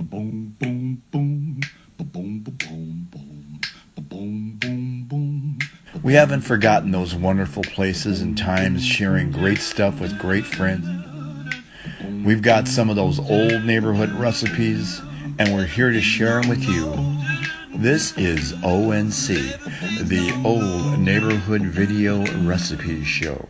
Boom, boom, boom. Boom, boom, boom. Boom, boom, boom. We haven't forgotten those wonderful places and times sharing great stuff with great friends. We've got some of those old neighborhood recipes, and we're here to share them with you. This is ONC, the Old Neighborhood Video Recipe Show.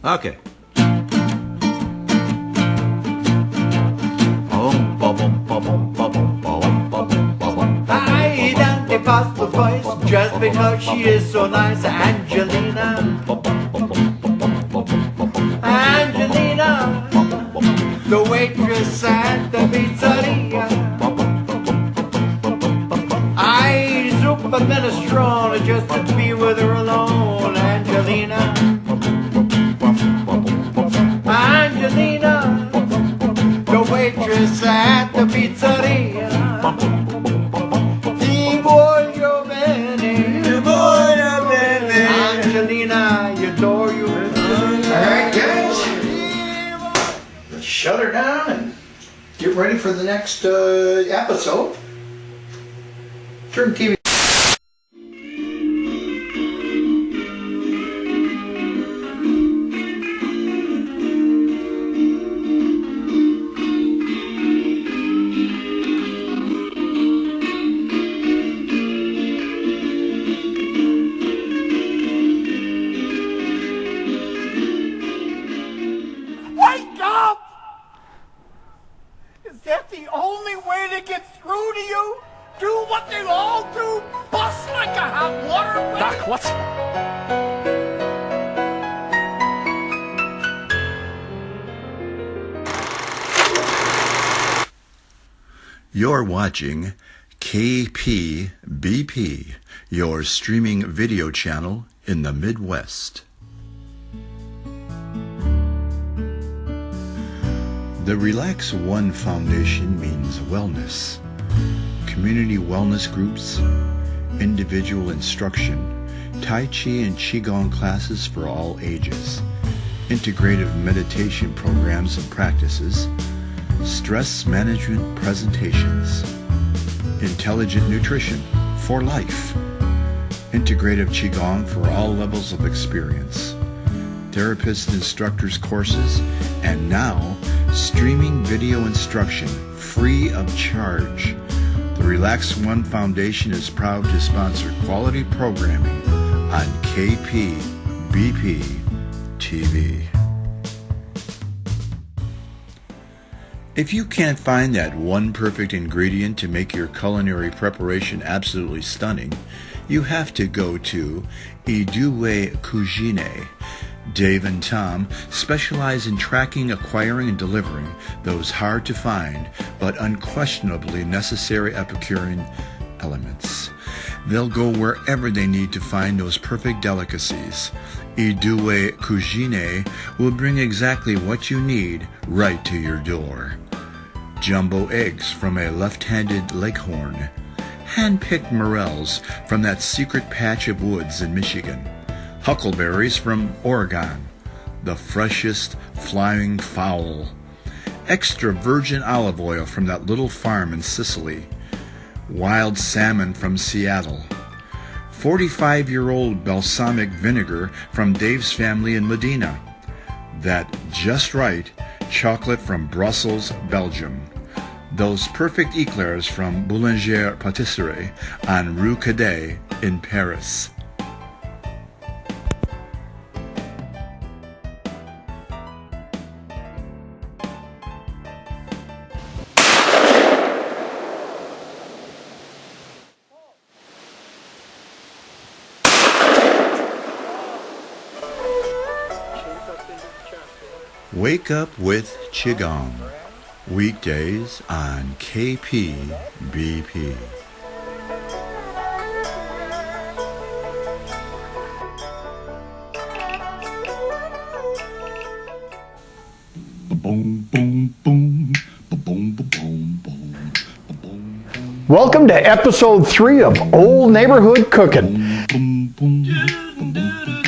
Okay. I identify the voice just because she is so nice, Angelina. Angelina, the waitress at the pizzeria. I super minestrone just to be with her alone, Angelina. Angelina, the waitress at the pizzeria. Ti voglio bene, ti voglio bene. Angelina, I adore you. Alright guys, let's shut her down and get ready for the next episode. Turn TV. Wake up! Is that the only way to get through to you? Do what they all do? Bust like a hot water balloon? Doc, what? You're watching KPBP, your streaming video channel in the Midwest. The Relax One Foundation means wellness, community wellness groups, individual instruction Tai Chi and Qigong classes for all ages, integrative meditation programs and practices, stress management presentations, intelligent nutrition for life, integrative Qigong for all levels of experience, therapist instructors courses, and now streaming video instruction free of charge. The Relax One Foundation is proud to sponsor quality programming on KPBP TV. If you can't find that one perfect ingredient to make your culinary preparation absolutely stunning, you have to go to Idue Cuisine. Dave and Tom specialize in tracking, acquiring, and delivering those hard-to-find but unquestionably necessary Epicurean elements. They'll go wherever they need to find those perfect delicacies. Idue Cuisine will bring exactly what you need right to your door. Jumbo eggs from a left-handed leghorn. Hand-picked morels from that secret patch of woods in Michigan. Huckleberries from Oregon. The freshest flying fowl. Extra virgin olive oil from that little farm in Sicily. Wild salmon from Seattle. 45-year-old balsamic vinegar from Dave's family in Medina. That just right chocolate from Brussels, Belgium. Those perfect eclairs from Boulanger Patisserie on Rue Cadet in Paris. Wake Up with Qigong, weekdays on KPBP. Boom, boom, boom, boom, boom, boom, boom. Welcome to episode 3 of Old Neighborhood Cooking. Boom, boom, boom, boom, boom.